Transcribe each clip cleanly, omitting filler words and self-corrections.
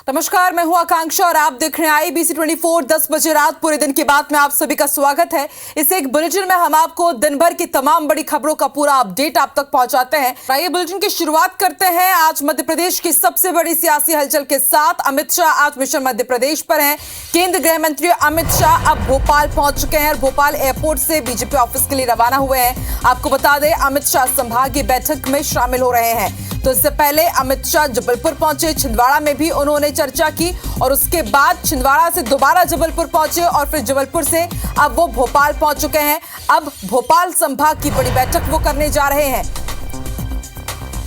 नमस्कार, मैं हूं आकांक्षा और आप देख रहे हैं IBC 24 10 बजे रात। पूरे दिन के बाद में आप सभी का स्वागत है। इस एक बुलेटिन में हम आपको दिन भर की तमाम बड़ी खबरों का पूरा अपडेट आप तक पहुंचाते हैं। आइए बुलेटिन की शुरुआत करते हैं आज मध्य प्रदेश की सबसे बड़ी सियासी हलचल के साथ। अमित शाह आज मिशन मध्य प्रदेश पर हैं। केंद्रीय गृह मंत्री अमित शाह अब भोपाल पहुंच चुके हैं और भोपाल एयरपोर्ट से बीजेपी ऑफिस के लिए रवाना हुए हैं। आपको बता दें, अमित शाह संभागीय बैठक में शामिल हो रहे हैं। तो इससे पहले अमित शाह जबलपुर पहुंचे, छिंदवाड़ा में भी उन्होंने चर्चा की और उसके बाद छिंदवाड़ा से दोबारा जबलपुर पहुंचे और फिर जबलपुर से अब वो भोपाल पहुंच चुके हैं। अब भोपाल संभाग की बड़ी बैठक वो करने जा रहे हैं।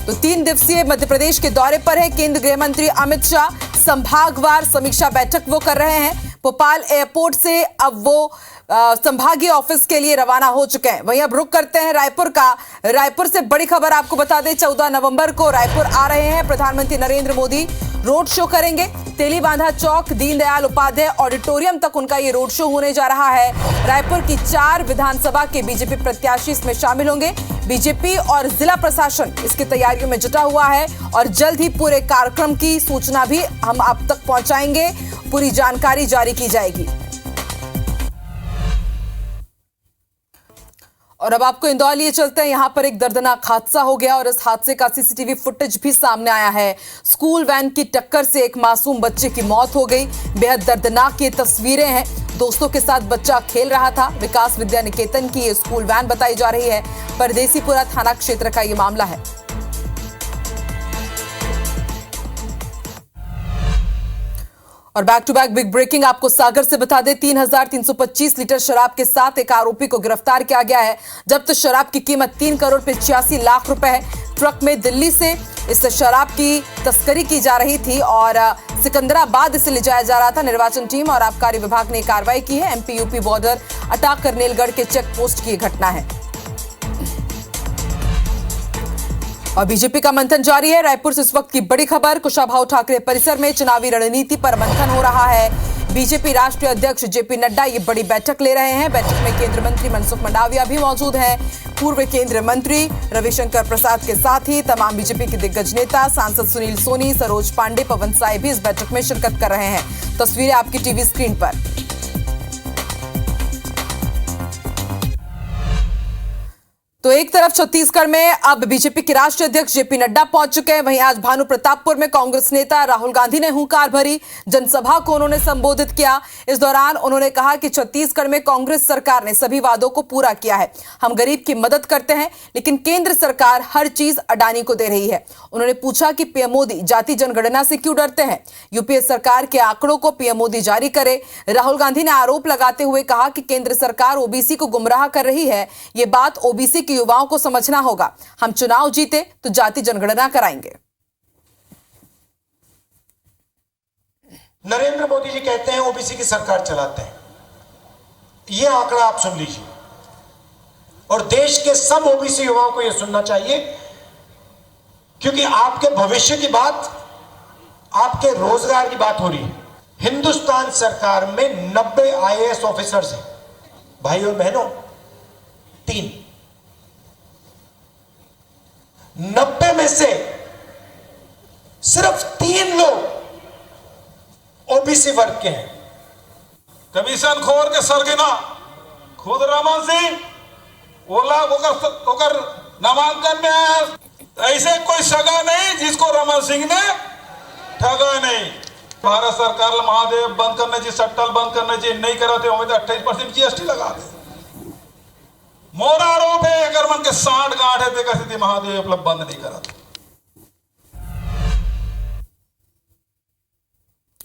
तो 3 दिवसीय मध्य प्रदेश के दौरे पर है केंद्रीय गृह मंत्री अमित शाह। संभागवार समीक्षा बैठक वो कर रहे हैं। भोपाल एयरपोर्ट से अब वो संभागीय ऑफिस के लिए रवाना हो चुके हैं। वहीं अब रुक करते हैं रायपुर का। रायपुर से बड़ी खबर आपको बता दें, 14 नवंबर को रायपुर आ रहे हैं प्रधानमंत्री नरेंद्र मोदी। रोड शो करेंगे। तेलीबांधा चौक, दीनदयाल उपाध्याय ऑडिटोरियम तक उनका ये रोड शो होने जा रहा है। रायपुर की 4 विधानसभा के बीजेपी प्रत्याशी इसमें शामिल होंगे। बीजेपी और जिला प्रशासन इसकी तैयारियों में जुटा हुआ है और जल्द ही पूरे कार्यक्रम की सूचना भी हम आप तक पहुंचाएंगे। पूरी जानकारी जारी की जाएगी। और अब आपको इंदौर लिए चलते हैं। यहां पर एक दर्दनाक हादसा हो गया और इस हादसे का सीसीटीवी फुटेज भी सामने आया है। स्कूल वैन की टक्कर से एक मासूम बच्चे की मौत हो गई। बेहद दर्दनाक ये तस्वीरें हैं। दोस्तों के साथ बच्चा खेल रहा था। विकास विद्या निकेतन की ये स्कूल वैन बताई जा रही है। परदेसीपुरा थाना क्षेत्र का ये मामला है। और back to back big breaking आपको सागर से बता दें, 3,325 लीटर शराब के साथ एक आरोपी को गिरफ्तार किया गया है। जब्त शराब की कीमत 3 करोड़ 85 लाख रुपए है। ट्रक में दिल्ली से इस शराब की तस्करी की जा रही थी और सिकंदराबाद इसे ले जाया जा रहा था। निर्वाचन टीम और आबकारी विभाग ने कार्रवाई की है। MP-UP बॉर्डर अटाक करनेलगढ़ के चेक पोस्ट की घटना है। और बीजेपी का मंथन जारी है। रायपुर से इस वक्त की बड़ी खबर, कुशाभाऊ ठाकरे परिसर में चुनावी रणनीति पर मंथन हो रहा है। बीजेपी राष्ट्रीय अध्यक्ष JP नड्डा ये बड़ी बैठक ले रहे हैं। बैठक में केंद्रीय मंत्री मनसुख मंडाविया भी मौजूद हैं। पूर्व केंद्रीय मंत्री रविशंकर प्रसाद के साथ ही तमाम बीजेपी के दिग्गज नेता, सांसद सुनील सोनी, सरोज पांडे, पवन साय भी इस बैठक में शिरकत कर रहे हैं। तस्वीरें आपकी टीवी स्क्रीन पर। तो एक तरफ छत्तीसगढ़ में अब बीजेपी के राष्ट्रीय अध्यक्ष JP नड्डा पहुंच चुके हैं। वहीं आज भानु प्रतापपुर में कांग्रेस नेता राहुल गांधी ने हुंकार भरी। जनसभा को उन्होंने संबोधित किया। इस दौरान उन्होंने कहा कि छत्तीसगढ़ में कांग्रेस सरकार ने सभी वादों को पूरा किया है। हम गरीब की मदद करते हैं, लेकिन केंद्र सरकार हर चीज अडानी को दे रही है। उन्होंने पूछा कि PM मोदी जाति जनगणना से क्यों डरते हैं। UPA सरकार के आंकड़ों को PM मोदी जारी करे। राहुल गांधी ने आरोप लगाते हुए कहा कि केंद्र सरकार OBC को गुमराह कर रही है। ये बात OBC के युवाओं को समझना होगा। हम चुनाव जीते तो जाति जनगणना कराएंगे। नरेंद्र मोदी जी कहते हैं OBC की सरकार चलाते हैं। यह आंकड़ा आप सुन लीजिए और देश के सब OBC युवाओं को यह सुनना चाहिए, क्योंकि आपके भविष्य की बात, आपके रोजगार की बात हो रही है। हिंदुस्तान सरकार में 90 IAS ऑफिसर्स हैं। भाई और बहनों, 3 90 में से सिर्फ 3 लोग OBC वर्ग के हैं। कमीशन खोर के सरगना खुद रमन सिंह ओला ओकर नामांकन में आया। ऐसे कोई सगा नहीं जिसको रमन सिंह ने ठगा नहीं। भारत सरकार महादेव बंद करने चाहिए, सट्टल बंद करने चाहिए, नहीं कराते हमें तो 28% GST लगा दे। मोरा आरोप है अगर मन के 60 गांठ है तो महादेव उपलब्ध बंद नहीं करा।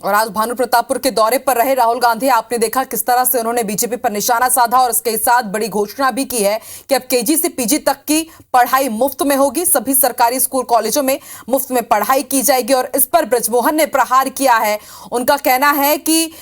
और आज भानु प्रतापपुर के दौरे पर रहे राहुल गांधी, आपने देखा किस तरह से उन्होंने बीजेपी पर निशाना साधा और इसके साथ बड़ी घोषणा भी की है कि अब KG से PG तक की पढ़ाई मुफ्त में होगी। सभी सरकारी स्कूल कॉलेजों में मुफ्त में पढ़ाई की जाएगी और इस पर बृजमोहन ने प्रहार किया है। उनका कहना है कि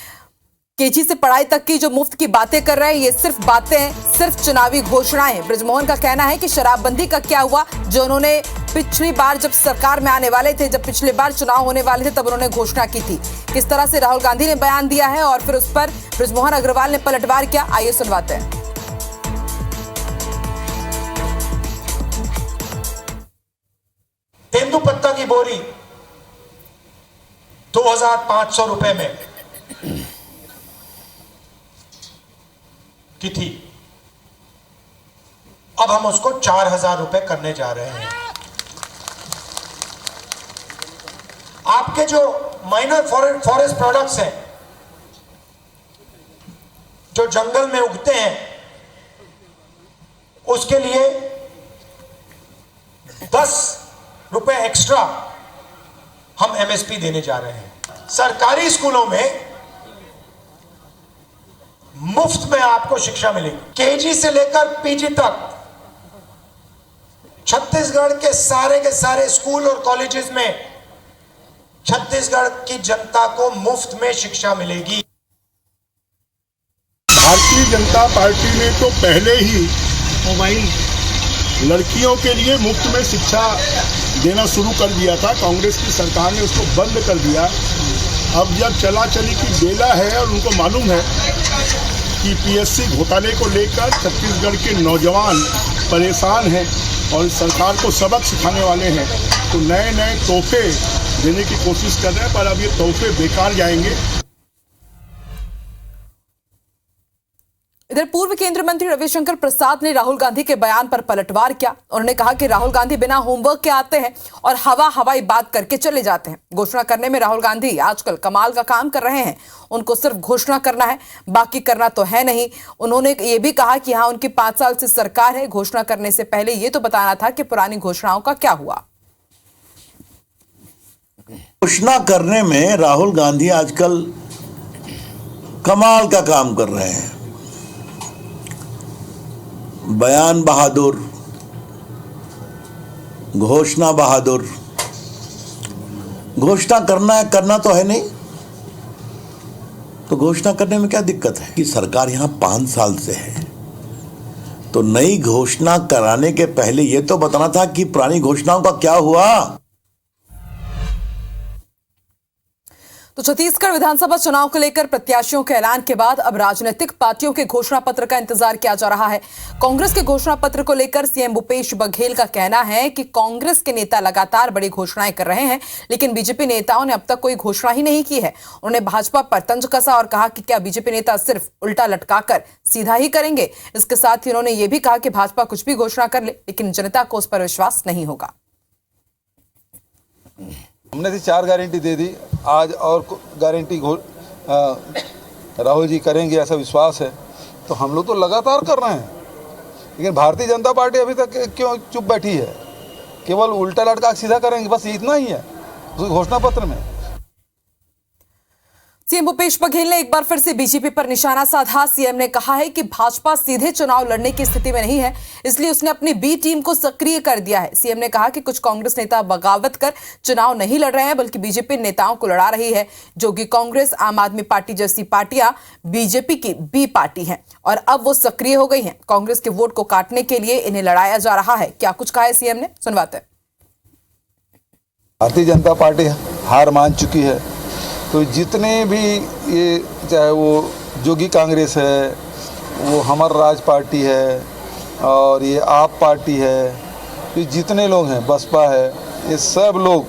KG से पढ़ाई तक की जो मुफ्त की बातें कर रहे हैं, ये सिर्फ बातें, सिर्फ चुनावी घोषणाएं। बृजमोहन का कहना है कि शराबबंदी का क्या हुआ, जो उन्होंने पिछली बार जब सरकार में आने वाले थे, जब पिछले बार चुनाव होने वाले थे, तब उन्होंने घोषणा की थी। किस तरह से राहुल गांधी ने बयान दिया है और फिर उस पर बृजमोहन अग्रवाल ने पलटवार किया, आइए सुनवाते हैं। तेंदुपत्ता की बोरी 2500 रुपए में की थी, अब हम उसको 4000 रुपए करने जा रहे हैं। आपके जो माइनर फॉरेस्ट प्रोडक्ट्स हैं, जो जंगल में उगते हैं, उसके लिए 10 रुपए एक्स्ट्रा हम एमएसपी देने जा रहे हैं। सरकारी स्कूलों में मुफ्त में आपको शिक्षा मिलेगी। केजी से लेकर पीजी तक छत्तीसगढ़ के सारे स्कूल और कॉलेजेस में छत्तीसगढ़ की जनता को मुफ्त में शिक्षा मिलेगी। भारतीय जनता पार्टी ने तो पहले ही लड़कियों के लिए मुफ्त में शिक्षा देना शुरू कर दिया था। कांग्रेस की सरकार ने उसको बंद कर दिया। अब जब चला चली की बेला है और उनको मालूम है कि पीएससी घोटाले को लेकर छत्तीसगढ़ के नौजवान परेशान हैं और इस सरकार को सबक सिखाने वाले हैं, तो नए नए तोहफे देने की कोशिश कर रहे हैं, पर अब ये तोहफे बेकार जाएंगे। इधर पूर्व केंद्रीय मंत्री रविशंकर प्रसाद ने राहुल गांधी के बयान पर पलटवार किया। उन्होंने कहा कि राहुल गांधी बिना होमवर्क के आते हैं और हवाई बात करके चले जाते हैं। घोषणा करने में राहुल गांधी आजकल कमाल का काम कर रहे हैं। उनको सिर्फ घोषणा करना है, बाकी करना तो है नहीं। उन्होंने ये भी कहा कि हाँ, उनकी 5 साल से सरकार है, घोषणा करने से पहले ये तो बताना था कि पुरानी घोषणाओं का क्या हुआ। घोषणा करने में राहुल गांधी आजकल कमाल का काम कर रहे हैं। बयान बहादुर, घोषणा बहादुर। घोषणा करना तो है नहीं, तो घोषणा करने में क्या दिक्कत है कि सरकार यहां 5 साल से है, तो नई घोषणा कराने के पहले यह तो बताना था कि पुरानी घोषणाओं का क्या हुआ। तो छत्तीसगढ़ विधानसभा चुनाव को लेकर प्रत्याशियों के ऐलान के बाद अब राजनीतिक पार्टियों के घोषणा पत्र का इंतजार किया जा रहा है। कांग्रेस के घोषणा पत्र को लेकर सीएम भूपेश बघेल का कहना है कि कांग्रेस के नेता लगातार बड़ी घोषणाएं कर रहे हैं, लेकिन बीजेपी नेताओं ने अब तक कोई घोषणा ही नहीं की है। उन्होंने भाजपा पर तंज कसा और कहा कि क्या बीजेपी नेता सिर्फ उल्टा लटकाकर सीधा ही करेंगे। इसके साथ ही उन्होंने ये भी कहा कि भाजपा कुछ भी घोषणा कर ले, लेकिन जनता को उस पर विश्वास नहीं होगा। हमने 4 गारंटी दे दी, आज और गारंटी राहुल जी करेंगे ऐसा विश्वास है, तो हम लोग तो लगातार कर रहे हैं। लेकिन भारतीय जनता पार्टी अभी तक क्यों चुप बैठी है? केवल उल्टा लटका सीधा करेंगे, बस इतना ही है उस घोषणा पत्र में। सीएम भूपेश बघेल ने एक बार फिर से बीजेपी पर निशाना साधा। सीएम ने कहा है कि भाजपा सीधे चुनाव लड़ने की स्थिति में नहीं है, इसलिए उसने अपनी बी टीम को सक्रिय कर दिया है। सीएम ने कहा कि कुछ कांग्रेस नेता बगावत कर चुनाव नहीं लड़ रहे हैं, बल्कि बीजेपी नेताओं को लड़ा रही है, जो कि कांग्रेस, आम आदमी पार्टी जैसी पार्टियां बीजेपी की बी पार्टी हैं और अब वो सक्रिय हो गई हैं। कांग्रेस के वोट को काटने के लिए इन्हें लड़ाया जा रहा है। क्या कुछ कहा है सीएम ने, सुनवाते हैं। भारतीय जनता पार्टी हार मान चुकी है, तो जितने भी ये चाहे वो जोगी कांग्रेस है, वो हमर राज पार्टी है और ये आप पार्टी है, ये जितने लोग हैं, बसपा है, ये सब लोग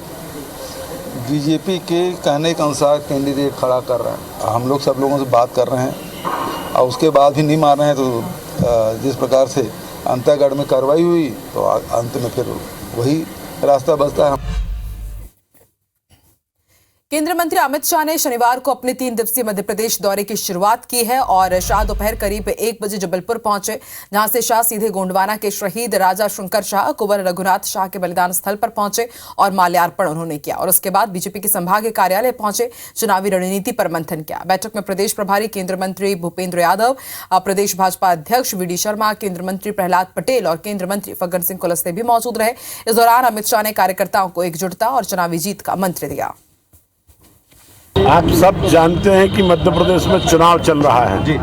बीजेपी के कहने के अनुसार कैंडिडेट खड़ा कर रहे हैं। हम लोग सब लोगों से बात कर रहे हैं और उसके बाद भी नहीं मान रहे हैं, तो जिस प्रकार से अंतागढ़ में कार्रवाई हुई, तो अंत में फिर वही रास्ता बचता है। केंद्रीय मंत्री अमित शाह ने शनिवार को अपने 3 दिवसीय मध्य प्रदेश दौरे की शुरुआत की है और शाह दोपहर करीब 1 बजे जबलपुर पहुंचे, जहां से शाह सीधे गोंडवाना के शहीद राजा शंकर शाह, कुंवर रघुनाथ शाह के बलिदान स्थल पर पहुंचे और माल्यार्पण उन्होंने किया और उसके बाद बीजेपी के संभागीय कार्यालय पहुंचे, चुनावी रणनीति पर मंथन किया। बैठक में प्रदेश प्रभारी केंद्रीय मंत्री भूपेंद्र यादव, प्रदेश भाजपा अध्यक्ष वीडी शर्मा, केंद्रीय मंत्री प्रहलाद पटेल और केंद्रीय मंत्री फग्गन सिंह कुलस्ते भी मौजूद रहे। इस दौरान अमित शाह ने कार्यकर्ताओं को एकजुटता और चुनावी जीत का मंत्र दिया। आप सब जानते हैं कि मध्य प्रदेश में चुनाव चल रहा है जी,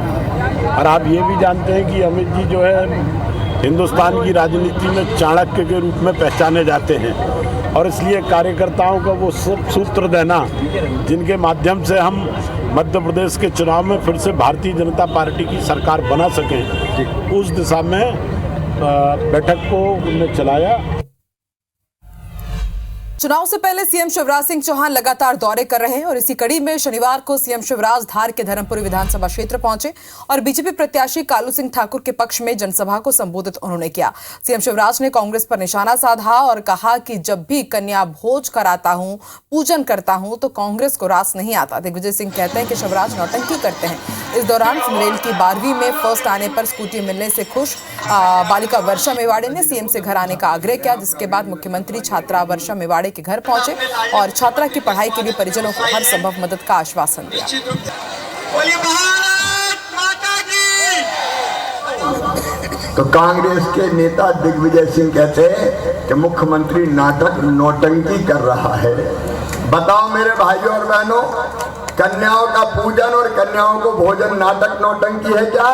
और आप ये भी जानते हैं कि अमित जी जो है हिंदुस्तान की राजनीति में चाणक्य के रूप में पहचाने जाते हैं और इसलिए कार्यकर्ताओं को वो सब सूत्र देना जिनके माध्यम से हम मध्य प्रदेश के चुनाव में फिर से भारतीय जनता पार्टी की सरकार बना सकें, उस दिशा में बैठक को उन्होंने चलाया। चुनाव से पहले सीएम शिवराज सिंह चौहान लगातार दौरे कर रहे हैं और इसी कड़ी में शनिवार को सीएम शिवराज धार के धर्मपुरी विधानसभा क्षेत्र पहुंचे और बीजेपी प्रत्याशी कालू सिंह ठाकुर के पक्ष में जनसभा को संबोधित उन्होंने किया। सीएम शिवराज ने कांग्रेस पर निशाना साधा और कहा कि जब भी कन्या भोज कराता हूं, पूजन करता हूं तो कांग्रेस को रास नहीं आता। दिग्विजय सिंह कहते हैं कि शिवराज नौटंकी करते हैं। इस दौरान फिनरेल की 12वीं में फर्स्ट आने पर स्कूटी मिलने से खुश बालिका वर्षा मेवाड़े ने सीएम से घर आने का आग्रह किया, जिसके बाद मुख्यमंत्री छात्रा वर्षा मेवाड़े के घर पहुंचे और छात्रा की पढ़ाई के लिए परिजनों को हर संभव मदद का आश्वासन दिया। तो कांग्रेस के नेता दिग्विजय सिंह कहते हैं कि मुख्यमंत्री नाटक नौटंकी कर रहा है। बताओ मेरे भाइयों और बहनों, कन्याओं का पूजन और कन्याओं को भोजन नाटक नौटंकी है क्या?